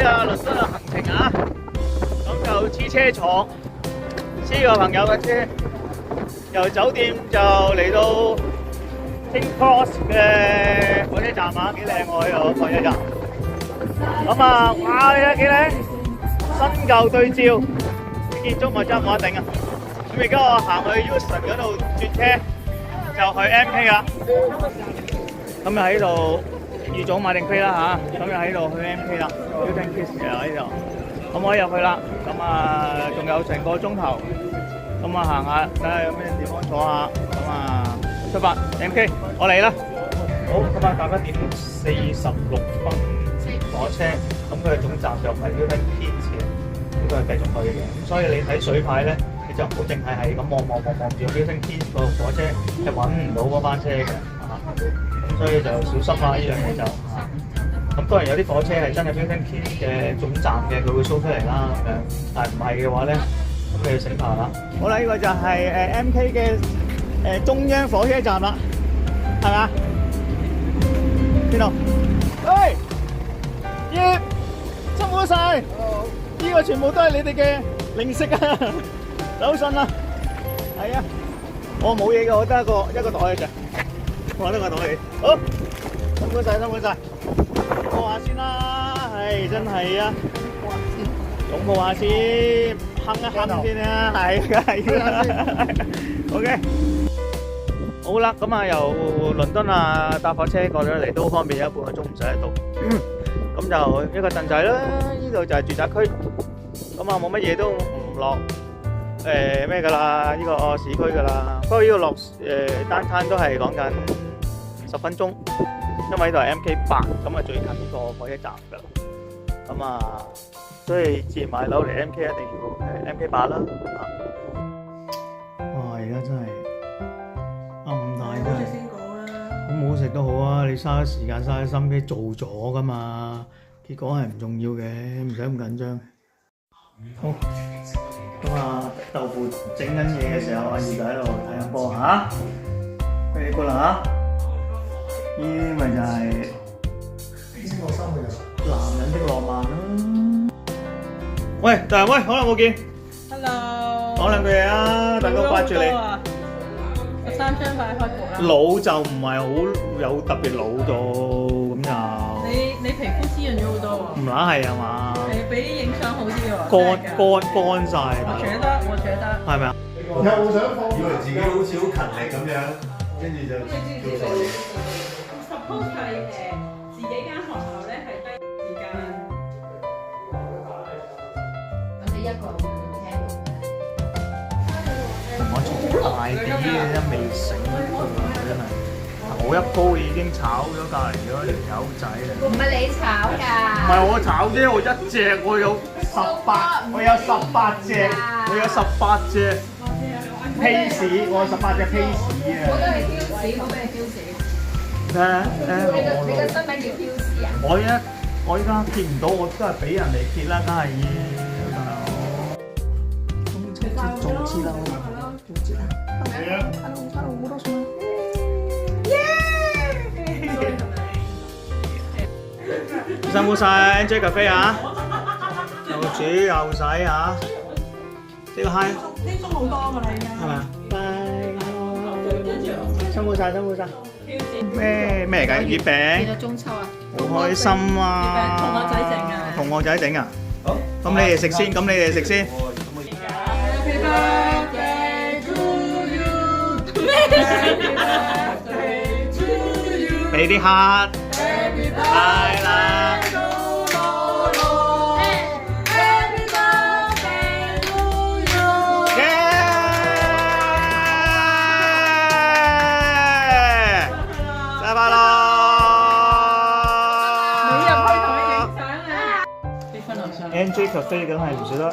下倫敦嘅行程啊！咁就黐車坐，黐個朋友嘅車，由酒店就嚟到 King Cross 嘅火車站啊，幾靚喎呢個火車站。咁啊，哇！你睇幾靚，新舊對照，建築物真係冇得頂啊！咁而家我行去 Euston 嗰度轉車，就去 MK 啦。咁就喺度預早買定飛啦嚇，咁就喺度去 MK 啦 ，Milton Keynes 又喺度，咁可以入去啦。咁啊，仲有成個鐘頭，咁啊行下睇下有咩地方坐下，咁啊出發 MK， 我嚟啦。好，咁啊大家點46分火車，咁佢嘅總站就唔係 Milton Keynes 嘅，咁佢係繼續去嘅。咁所以你睇水牌咧，你就唔好淨係咁望住 Milton Keynes 個火車，係揾唔到嗰班車嘅。所以就小心啦，呢樣嘢就咁當然有啲火車係真係 Milton Keynes 嘅總站嘅，佢會 show 出嚟啦咁樣。但係唔係嘅話咧，咁你要醒下啦。好啦，呢個就係MK 嘅中央火車站啦，係咪啊？邊度？喂，葉，辛苦晒！呢個全部都係你哋嘅零食啊，手信啊，係啊，我冇嘢嘅，我得一個袋嘅啫。我得個袋，好，辛苦晒，辛苦晒，抱下先啦，係真係啊，擁抱下先，哼一哼先啊，係啦 ，OK， 好啦，咁啊由倫敦啊搭火車過咗嚟都好方便，有半個鐘唔使喺度，咁就一個鎮仔啦，呢度就係住宅區，咁啊冇乜嘢都唔落。咩㗎啦？呢個市區㗎啦，不過呢個落單攤都係講緊10分鐘，因為呢度係 MK8，咁啊最近呢個火車站㗎啦。咁啊，所以自然買樓嚟 MK 一定要MK8啦。哇！而家真係暗大真係，好唔好食都好啊！你嘥咗時間嘥咗心機做咗㗎嘛，結果係唔重要嘅，唔使咁緊張。好。咁啊，豆腐整緊嘢嘅時候，阿二仔喺度睇緊波嚇，咩波啦嚇？呢啲咪就係男人的浪漫啦。喂，大人喂，好耐冇見。Hello。講兩句嘢啊，大哥掛住你。13張快開局啦。老就唔係好有特別老到咁就。你皮膚滋潤咗好多喎。唔乸係啊嘛？係比影相好啲喎。乾晒。我扯得。係咪啊？又想放，以為自己好似好勤力咁樣，跟住就做錯嘢。Suppose 係自己間學校咧係低時間。咁你一個會唔聽到嘅？我仲大啲嘅啫，未醒過真係。我一鋪已經炒咗隔離嗰條友仔啦！唔係你炒㗎，唔係我炒啫，我一隻我有18隻，我有18隻 piece， 我有18隻 piece 啊！我都係標士，我俾你標士。你個新名叫標士啊？我依家揭唔到，我都係俾人哋揭啦，梗係要。總之啦，係啊。辛苦晒 Enjoy 咖啡啊！又煮又洗啊！呢個 high 輕鬆好多㗎啦，已經。係咪啊？拜，辛苦晒，辛苦晒。咩嚟㗎？月餅。見到中秋啊！好開心啊！同我仔整啊！同我仔整啊！好，咁你哋食先，咁你哋食先。Happy birthday to you. Happy birthday to you. 俾啲黑。係啦。Enjoy 咖啡梗係唔少得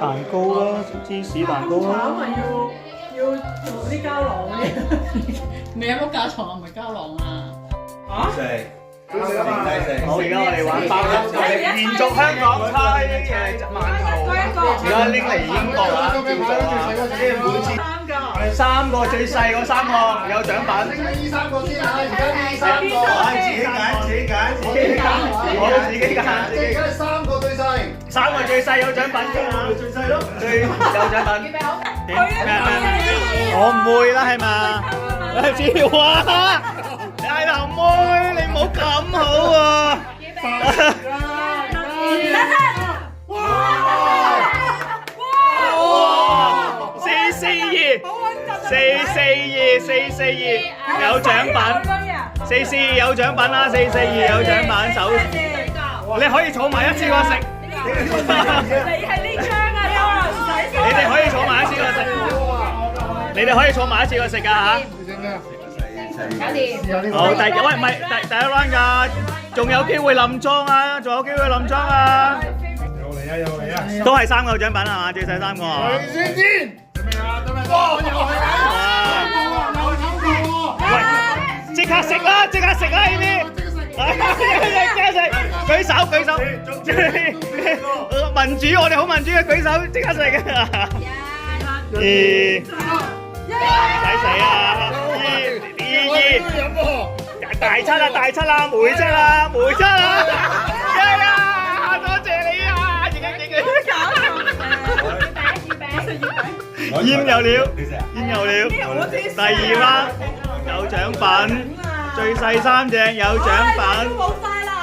蛋糕啦，芝士蛋糕啦。要做啲膠囊嗰啲。你有冇架床啊？唔係膠囊啊？食，好，而家我哋玩包一，延續香港菜嘅饅頭。而家拎嚟英國啊，叫做啊，即係每次。3個。3個最細嗰3個有獎品。呢3個先啊，而家呢3個，自己揀，我自己揀。即係而家係3個最細，3個最細有獎品㗎嘛？最細咯，最有獎品。點？我唔會啦，係嘛？子華，大頭妹，你唔好咁好喎。442有獎品，442有獎品啦，442有獎品手，你可以坐埋一次過食。你係呢張啊，你哋可以坐埋一次過食，你哋可以坐埋一次過食㗎嚇。好，第一唔係第一 round 㗎，仲有機會冧莊啊，仲有機會冧莊啊！有嚟啊！都係3個獎品係嘛？最細3個啊！喂，即刻食啦！即刻食啦！呢啲，舉手！民主，我哋好民主嘅，舉手即刻食嘅。2，使死啊！2，大七啦，梅七啦！多謝你啊！煙有料。第2 round 有獎品，最細3隻有獎品。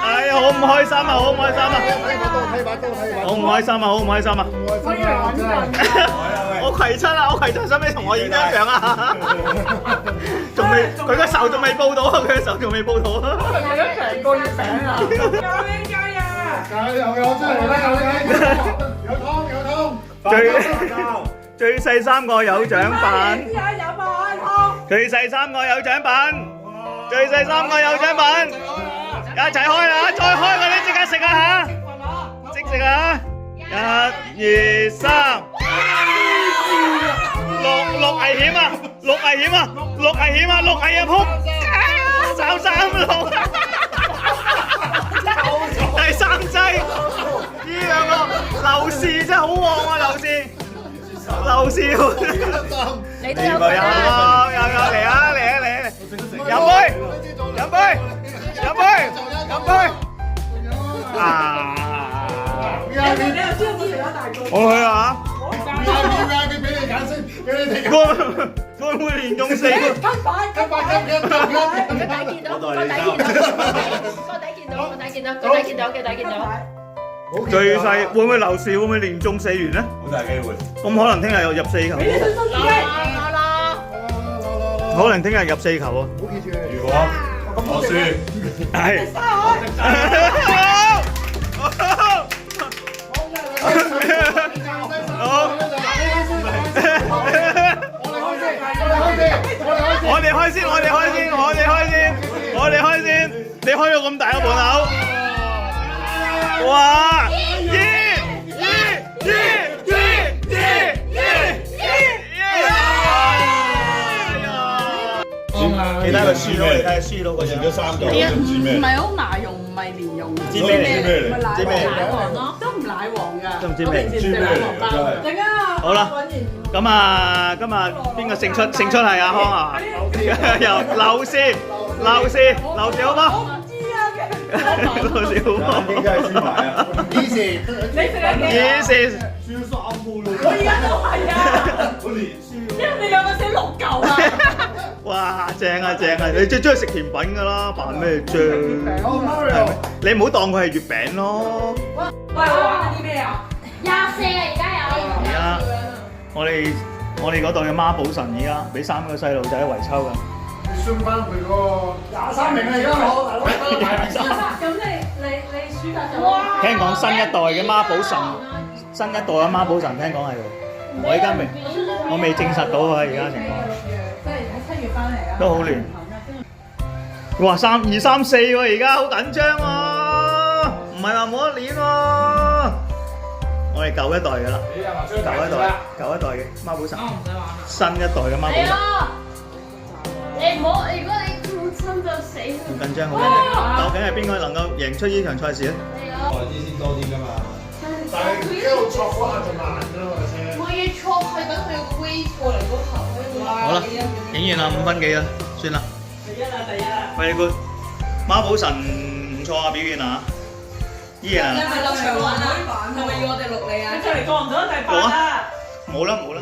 哎呀，好唔開心啊！好唔開心啊！我攜親啦，使唔使同我影張相啊？仲未，佢個手仲未報到啊！成個月餅啊！有真係啦，有湯。最細3個有獎品。最細3個有獎品。一齊開啦！再開嗰啲即刻食啊嚇！即食啊！1、2、3，六危險啊！撲！手3六，第3劑，呢兩個樓市真係好旺啊！樓市，你都有嚟啊！飲杯！啊！我去啊！會唔會連中4個？個底見到。最細會唔會樓市會唔會連中4元咧？好大機會。咁可能聽日又入4球。可能聽日入4球喎。如果我輸，係。我哋開先，你開咗咁大個門口，哇！你睇佢輸咯，我贏咗3個，唔係好奶蓉，唔係蓮蓉，知咩嚟？奶黃咯，都唔奶黃㗎。都唔知咩？好啦，咁啊，今日邊個勝出？勝出係阿康啊！由樓市好唔好？樓市好唔好？應該係輸埋啊！以前輸3個咯，我而家都係啊！我連輸。因為你兩個寫6嚿啊！哇，正啊！你最中意食甜品㗎啦，扮咩啫？你唔好當佢係月餅咯。喂，我玩緊啲咩啊？24啊，而家有。而家我哋嗰度嘅孖寶神而家俾3個細路仔圍抽㗎。你升翻佢嗰個23名啊！而家好，咁你暑假就聽講新一代嘅孖寶神，聽講係佢。我依家我未證實到啊，而家情況。即係喺7月翻嚟啊！都好亂。哇，3、2、3、4喎，而家好緊張喎，唔係話冇得練喎。我哋舊一代㗎啦，舊一代嘅孖寶神，新一代嘅孖寶神。你唔好，如果你痛親就死。好緊張，究竟係邊個能夠贏出呢場賽事咧？耐啲先多啲㗎嘛。但係一路錯嗰下就慢㗎嘛，車。我要錯係等佢個 wave 過嚟嗰頭。好啦，影完啦5分幾啦，算啦。第一啦。喂，good，孖寶神唔錯啊，表現啊，依然啊，係咪落場玩啊？係咪要我哋錄你啊？你就嚟過唔到第8啦。冇啦冇啦。